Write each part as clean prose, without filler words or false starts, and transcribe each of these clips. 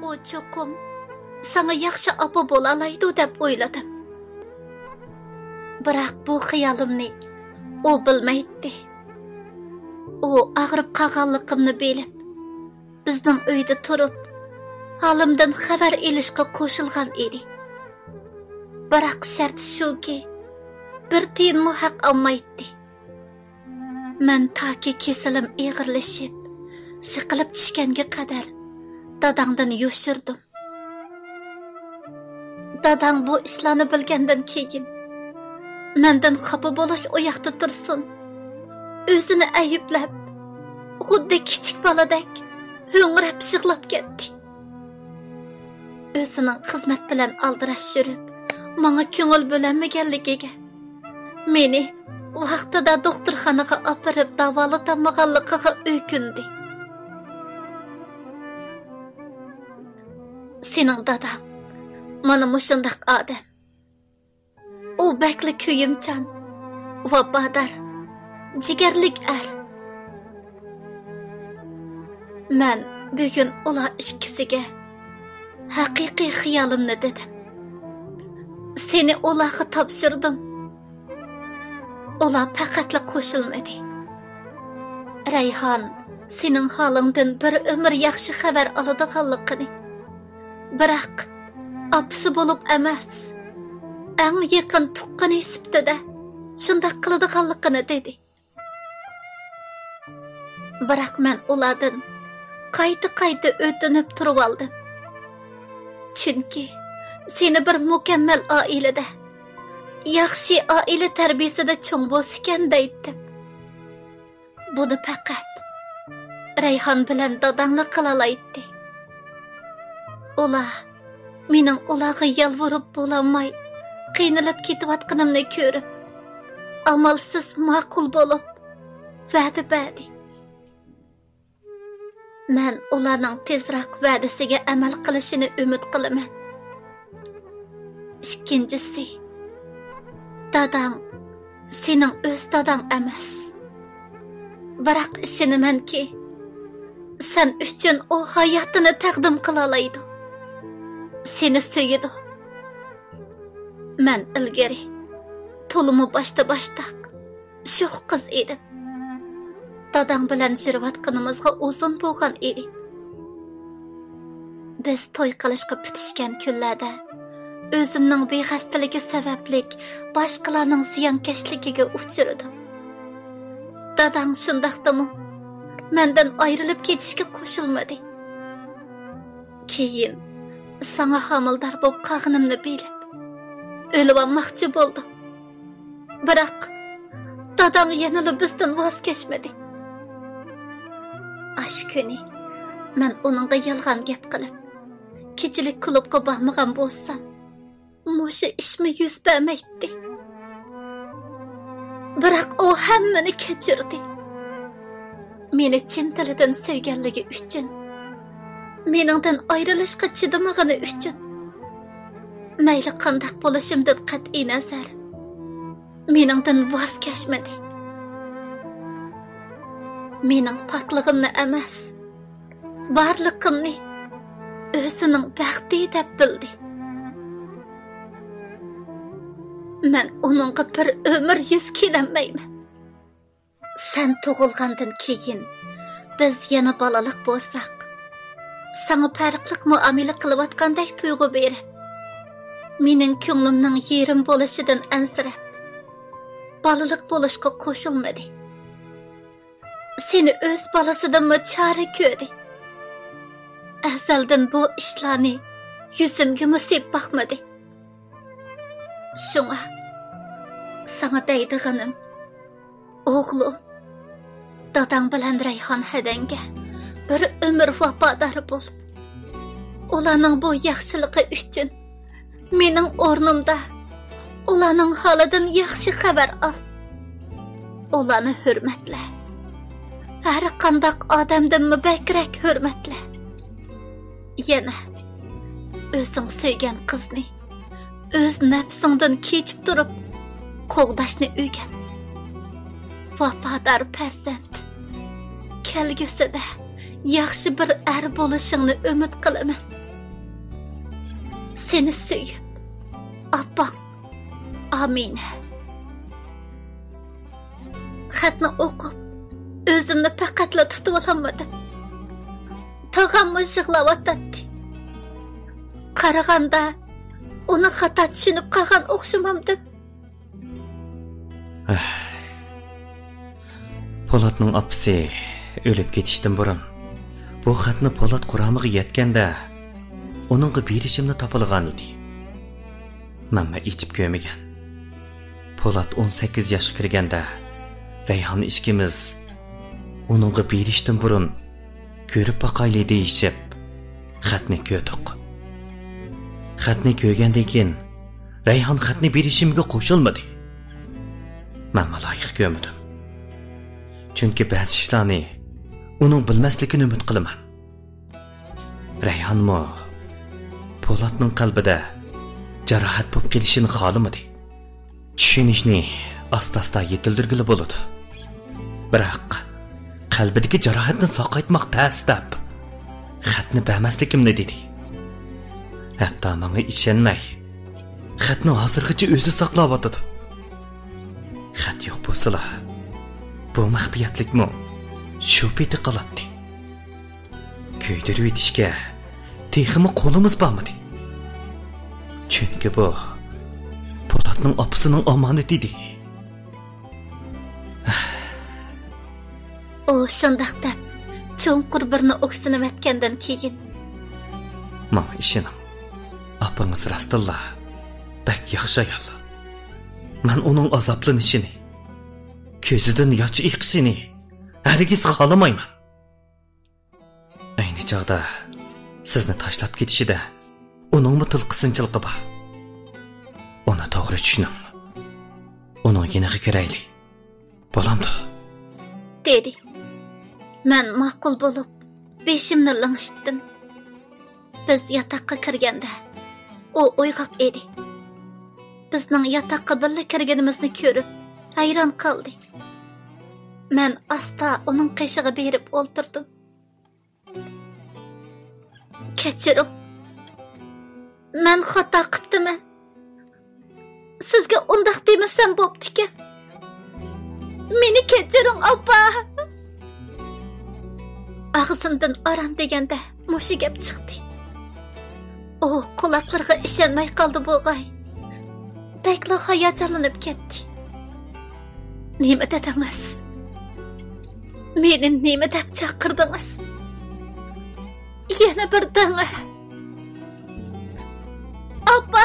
u cho'qim sana yaxshi opa bo'lalaydi deb o'yladim. Biroq bu xiyolimni u bilmaydi. U og'rib qolganligimni bilib, bizning uyda turib, halimdan xabar elishga qo'shilgan edi. Biroq shart shuki, bir tiyinmi haq olmaydi. Men taki kesilim ig'irlashib, siqilib tushganga qadar dadangdan yo'shirdim. Dadang bu ishlarni bilgandan keyin mendan xafa bo'lish u yoqda tursin. O'zini ayublab, xuddi kichik boladek ho'ngrab yig'lab ketdi. O'zining xizmat bilan aldirash yurib, menga ko'ngil bo'lmaganligiga, meni vaqtida doktorxonaga olib davolatamaganligiga o'kindi. Sening dadang mana mushundaq odam. U bakli kuyimchan, vafodor, jigarlik er. Men bugun ular ikkisiga haqiqiy xiyolimni dedim. Seni ularga topshirdim. Ular faqatla qo'shilmadi. Rayhon, sening holingdan bir umr yaxshi xabar oladiganligini, biroq opisi bo'lib emas, eng yaqin tuqqani sifatida shunday qiladiganligini dedi. Biroq men ulardan qayta o'tinib turib oldim. Chunki seni bir mukammal oilada, yaxshi oila tarbiyasida cho'ng bo'lsikan deydim. Buni faqat Rayhon bilan dadanglar qilalaydi. Ular mening ularga yalvorib bo'lolmay qiynalib ketayotganimni ko'rib, amalsiz ma'qul bo'lib va'da berdi. Men ularning tezroq va'dasiga amal qilishini umid qilaman. Ikkinchisi, dadang sening o'z dadang emas. Biroq ishonamanki, sen uchun u hayotini taqdim qila oladi. Seni sevadi. Men ilgari to'limi boshda-boshdoq sho'x qiz edim. Dadang bilan yurayotganimizga uzun bo'lgan edi. Biz to'y qilishga bitishgan kunlarda o'zimning bexastaligi sabablik boshqalarning ziyonkashligiga uchradim. Dadang shundaqdimi mendan ayrilib ketishga qo'shilmadi. Keyin sana homildor bo'lib qolganimni bilib, o'lib olmoqchi bo'ldim. Biroq dadang yana bizdan voz kechmadi. Ash kuni men uningga yolg'on gap qilib, kechilik klubga bormagan bo'lsam, mushu ishmi yuz bermaydi. Biroq u hammani kechirdi. Meni chin tilidan sevganligi uchun, meningdan ayrilishga chidamagani uchun, mayli qanday bo'lishimdan qat'iy nazar, meningdan voz kechmadi. Mening pokligimni emas, barligimni o'zining baxti deb bildi. Men uningga bir umr yuz kelolmayman. Sen tug'ilgandan keyin biz yana bolalik bo'lsak, sana farqli muomala qilayotgandek tuyg'u berib, mening ko'nglimning yerim bo'lishidan ansirab, bolalik bo'lishga qo'shilmadi. Seni o'z bolasidan chora ko'rdi. Azaldan bu ishlarni yuzimga musib baxmadi. Shunga sana deydiganim, o'g'lim, dadang bilan Rayhon hadanga bir umr vafodor bo'l. Ularning bu yaxshiligi uchun mening o'rnimda ularning holidan yaxshi xabar ol. Ularni hurmatla. Har qanday odamdan bakrak hurmatla. Yana o'zing sevgan qizni o'z nafsingdan kechib turib qo'g'dashni o'rgan. Vafodor farzand kelgusida yaxshi bir er bo'lishingni umid qilaman. Seni söyüp, Abang, Amine. Xatni o'qib, o'zimni faqatla tutib olamadim. Tog'ammi yig'layotdi. Qaraganda, uni xato tushunib qolgan o'xshamamdim. Polatning opisi o'lib ketishdan burun bu xatni Polat quramiga yetganda uningga berishimni topilgan edi. Menma ichib ko'ymagan. Polat 18 yoshga kirganda Rayhon ishkimiz uningga berishdan burun ko'rib boqayli deyishib xatni ko'rdik. Xatni ko'rgandan keyin Rayhon xatni berishimga qo'shilmadi. Men loyiq ko'rmadim. Chunki ba'zi ishlarni uning bilmasligini umid qilaman. Rayhonmi Polatning qalbida jarohat bo'lib kelishini xohlamadi. Tushunishni asta-asta yetildirgili bo'ladi. Biroq qalbidagi jarohatni saqaytmoq ta'sdab xatni bermasligimni dedi. Hatto menga ishonmay xatni hozirgacha o'zi saqlab o'tadi. Xat yo'q bo'lsa, bu maxfiyatlikmi shu peti qoladi. Ko'ydirib etishga texmi qo'limiz bormadi. Chunki bu Polatning opasining omonati edi. O shundoq deb cho'nqur birni o'ksinib aytgandan keyin men ishonaman. Opangiz Rasululloh bak yaxshi ayol. Men uning azoblanishini, ko'zidan yosh iqishini hargiz xohlamayman. Ayni chog'da sizni tashlab ketishida uning mutil qisinchiligi bor. Uni to'g'ri tushuning. Uning yeniga kirayli. Bo'lamdi. Dedi. Men ma'qul bo'lib, beshimni lang'ishdim. Biz yotoqqa kirganda u uyg'oq edi. Bizning yotoqqa birga kirganimizni ko'rib, hayron qoldi. Men asta uning qishig'iga berib o'ltirdim. Kechiring. Men xato qilibman. Sizga undaq demasam bo'pti-ku. Meni kechiring, opa. Ağzımdan aram deganda mushu gap chiqdi. O quloqlarga ishonmay qoldi bo'g'ay. Bekla hayajonlanib ketdi. Nima dedingiz? Meni nima deb chaqirdingiz? Yana bir danga. Opa!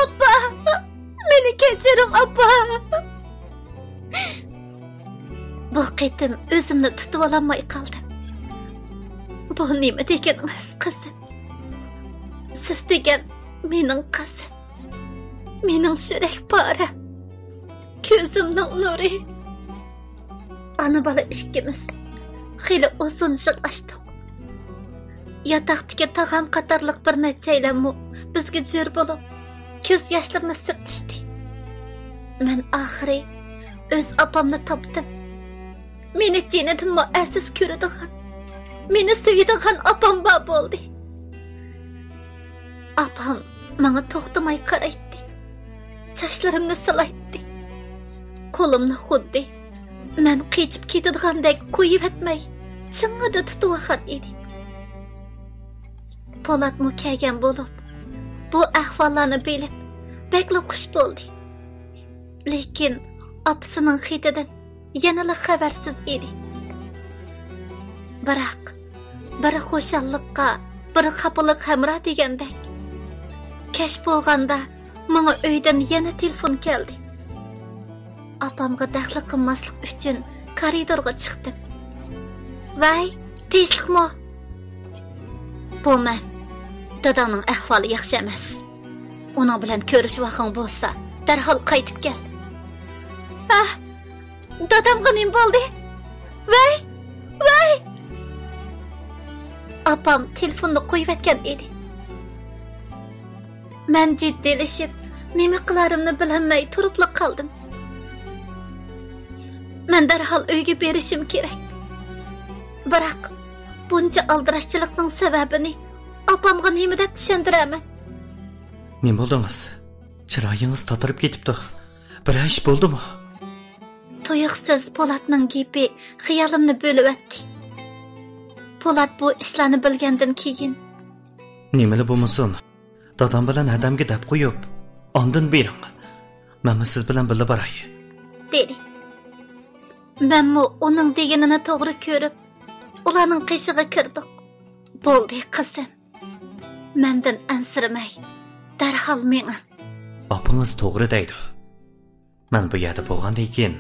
Opa! Meni kechiring, opa! Bu qitim o'zimni tutib ololmay qoldim. Bu nima deganingiz, qizim? Siz degan mening qizim. Mening yurak pora. Ko'zimning nuri. Ana bola ikkimiz xeyli uzun yig'lashdik. Yotoqdagi tog'am qatorliq bir nechaylami bizga jo'r bo'lib, ko'z yoshlarini sirtishdi. Men oxiri o'z opamni topdim. Meni jenidan muassiz ko'radigan, meni sevadigan opam bor bo'ldi. Opam menga to'xtamay qaraydi. Sochlarimni silaydi. Qo'limni xuddi men qichib ketadigandek qo'yib etmay, ching'ida tutib olgan edi. Polat mukagan bo'lib, bu ahvollarni bilib, bekli xush bo'ldi. Lekin opasining xitidan yanala xabarsiz edi. Biroq bir xo'shalliqqa, bir xafalık hamroh degandek. Kech bo'lganda menga uydan yana telefon keldi. Opamga daxli qilmaslik uchun koridorga chiqdim. Voy, tinchlikmi? Bu men. Dadangning ahvoli yaxshi emas. Uning bilan ko'rishmoqing bo'lsa, darhol qaytib kel. Ah, dadamga nima bo'ldi? Voy, voy! Opam telefonni qo'yib etgan edi. Men jiddiylashib, nima qilarimni bilmay turib qoldim. Men darhol uyga berishim kerak. Biroq buncha aldirashchilikning sababini opamga nima deb tushuntiraman? Ne bo'ldingiz? Chiroyingiz tatirib ketibdi. Bir ish bo'ldimi? Tuyuqsiz Polatning gapi xiyolimni bo'lib o'tdi. Polat bu ishlarni bilgandan keyin Nimali bo'lmasin? Dadam bilan adamga deb qo'yib, ondan bering. Men siz bilan birga boray. dedi. Menmi uning deganini to'g'ri ko'rib, ularning qishig'iga kirdik. Bo'ldi qizim. Mendan ansirmay, darhol menga. Opingiz to'g'ri deydi. Men bu yerda bo'lgandan keyin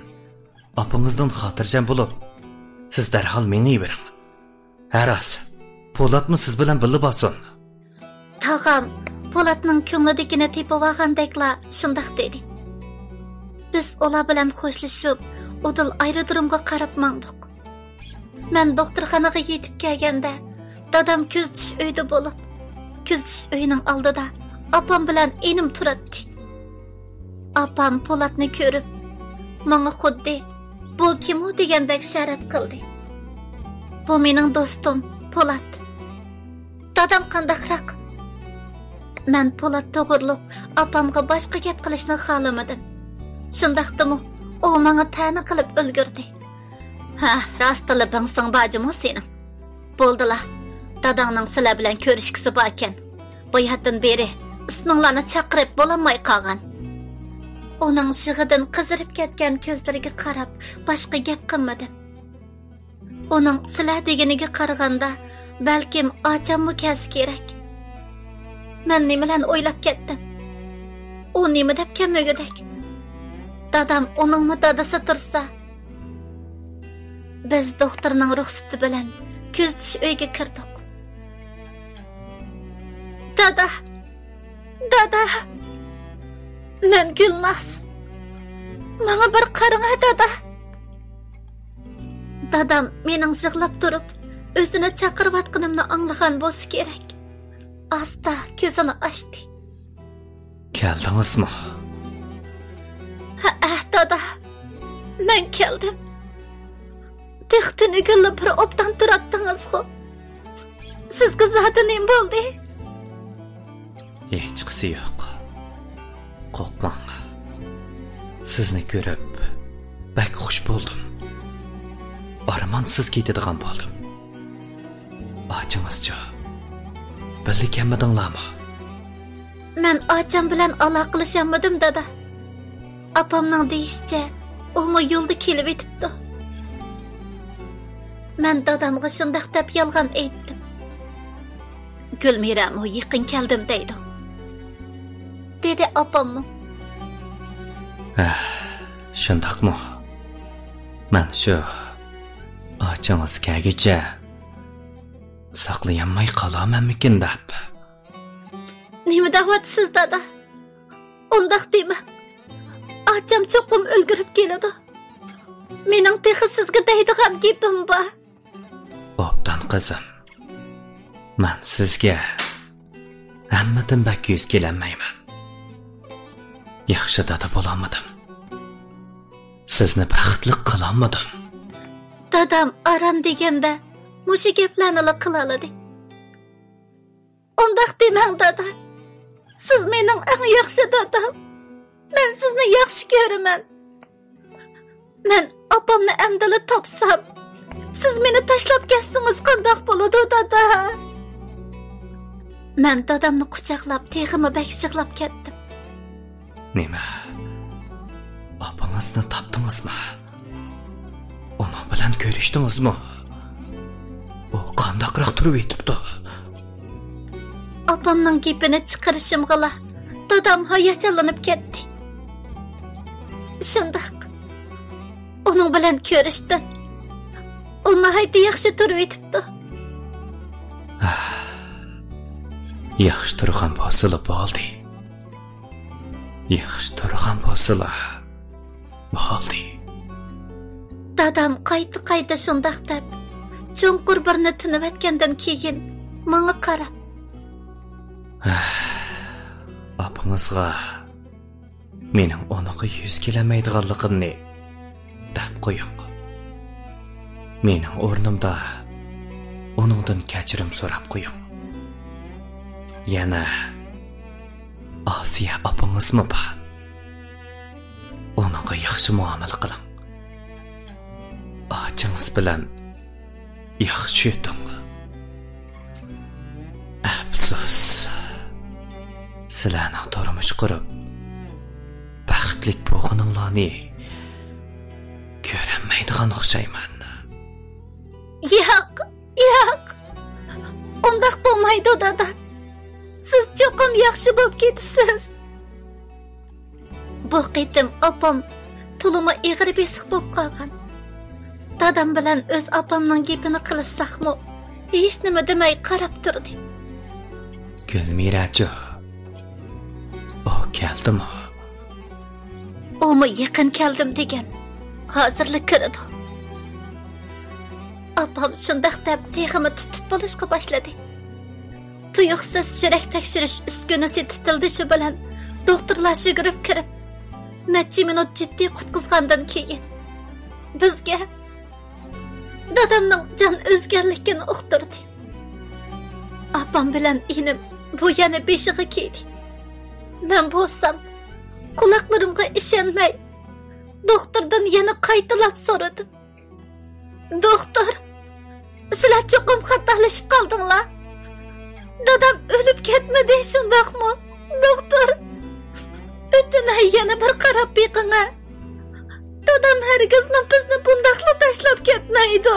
opingizdan xotirjam bo'lib, siz darhol menga bering. Haras, Polatmi siz bilan birga bo'lsin? Tag'am Polatning ko'nglidagini tepib olgandekla shundoq dedi. Biz ular bilan xo'shlashib, Odil aerodromga qarab mangdik. Men doktorxonaga yetib kelganda, dadam ko'zitish uyda bo'lib, ko'zitish uyining oldida opam bilan enim turadi. Opam Polatni ko'rib, menga xuddi bu kim u degandek ishorat qildi. Bu mening do'stim Polat. Dadam qandaqroq? Men Polat to'g'riliq opamga boshqa gap qilishni xohlamadim. Shundaqdimi, u menga ta'na qilib ulgurdi. Ha, rostila bingsing bajimi sening. Bo'ldilar. Dadangning sizlar bilan ko'rishkisi bor ekan. Bu yerdan beri isminglarni chaqirib bo'lolmay qolgan. Uning shig'idan qizirib ketgan ko'zlariga qarab, boshqa gap qilmadim. Uning sizlar deganiga qaraganda, balkim ocham kelsa kerak. Men nimalarni o'ylab ketdim. U nima deb kelmagudek. Dadam uningmi dadasi tursa, biz doktorning ruxsati bilan ko'zitish uyiga kirdik. Dada. Men Gulnaz. Menga bir qarang, dada. Dadam mening yig'lab turib, o'zini chaqirayotganimni anglagan bo'lsa kerak. Asta ko'zini ochdi. Keldingizmi? Ha, dada. Men keldim. Textini gulli bir obdan turatdingiz-ku. Sizga zati nim bo'ldi? Hech qisi yo'q. Qo'rqmang. Sizni ko'rib, bak xush bo'ldim. Armonsiz ketadigan bo'ldim. Ochingizchi. Billi kelmadinglarmi? Men ocham bilan aloqalashamadim, dada. Apamning deyishicha, u yo'lda kelib etibdi. Men dadamga shundaq deb yolg'on aytdim. Gulmiram, u yaqin keldim deydi. Dedi opammi? Shundaqmi? Men shu ochingiz kelguncha saqlayolmay qolamanmikin deb. Nima da'vatsiz, dada? Undaq dema. Ocham cho'qim o'lgirib keladi. Mening texi sizga deydigan gapim bor. Obdan qizim. Men sizga hammadan bak yuz kelanmayman. Yaxshi dada bo'lolmadim. Sizni baxtli qilolmadim. Dadam aram deganda mushu gaplarni qila oladi. Undaq demang, dada. Siz mening eng yaxshi dadam. Men sizni yaxshi ko'raman. Men opamni amdala topsam, siz meni tashlab ketsangiz qandoq bo'ladi, dada? Men dadamni quchoqlab, teg'imi bakishqlab ketdim. Nima? Opangizni topdingizmi? Uni bilan ko'rishdingizmi? U qandoqroq turib etibdi? Opamning gapini chiqarishimg'ala dadam hayajonlanib ketdi. Shundoq uning bilan ko'rishdim. U nihoyatda yaxshi turib etibdi. Yaxshi turgan bo'lsa bo'ldi. Yaxshi turgan bo'lsa bo'ldi. Dadam qayta shundoq deb, cho'nqur birni tinib etgandan keyin menga qarab, opangizga mening unaqa yuz kelamaydiganligimni deb qo'ying. Mening o'rnimda uningdan kechirim so'rab qo'ying. Yana Asiya opangizmi bu? Onunğa yaxshi muomala qiling. Achingiz bilan yaxshi yuting. Afsus. Sizlarning turmush qurib, baxtlik bo'lganinglarni ko'rmaydigan o'xshayman. Yo'q. Undaq bo'lmaydi dada. Siz cho'qim yaxshi bo'lib ketasiz. Bu qitim opam tuluma ig'ir besiq bo'lib qolgan. Dadam bilan o'z opamning gapini qilsaqmi, hech nima demay qarab turdi. Gulmirachi. O keldimi? Omi yaqin keldim degan. Hozirlik kirdi. Opam shundaq deb teg'imi tutib bo'lishga boshladi. Tuyuqsiz yurak tekshirish uskunasi titildishi bilan doktorlar yugurib kirib, necha minut jiddiy qutqizgandan keyin bizga dadamning jon o'zgarligini uqtirdi. Opam bilan inim bu yana beshig'i kiydi. Men bo'lsam quloqlarimga ishonmay doktordan yana qaytalab so'radim. Doktor, sizlar cho'qim xatolashib qoldinglar. Dadam o'lib ketmadi shundaqmi? Doktor, butunay yana bir qarab beqinga. Dadam hargizmi bizni bundaqla tashlab ketmaydi.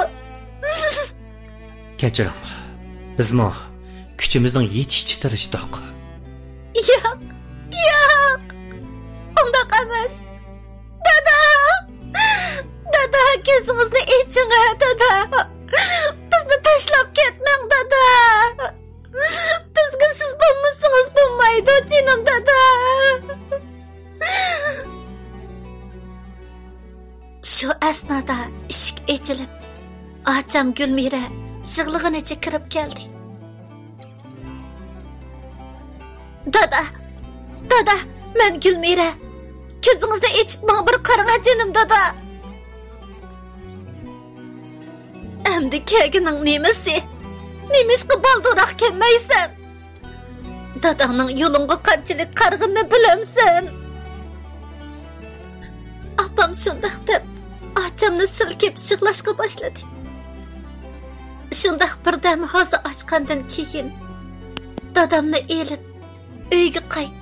Kechiring. Bizmi kuchimizning yetishicha tirishdik. Yo'q. Undaq emas. Dada, ko'zingizni oching, dada. Bizni tashlab ketmang, dada. Bizga siz bo'lmasangiz bo'lmaydi, jinim dada. Shu asnoda eshik ochilib, ocham Gulmira yig'lig'icha kirib keldi. Dada, men Gulmira. Ko'zingizni ochib menga bir qarang, jinim dada. Endi kegining nemasi? Nemishqa balduroq kelmaysan? Dadangning yo'lingga qanchalik qarg'inni bilamsan? Opam shundaq deb ochamni silkib yig'lashga boshladi. Shundaq birdam hozir ochgandan keyin dadamni elib uyga qaytdi.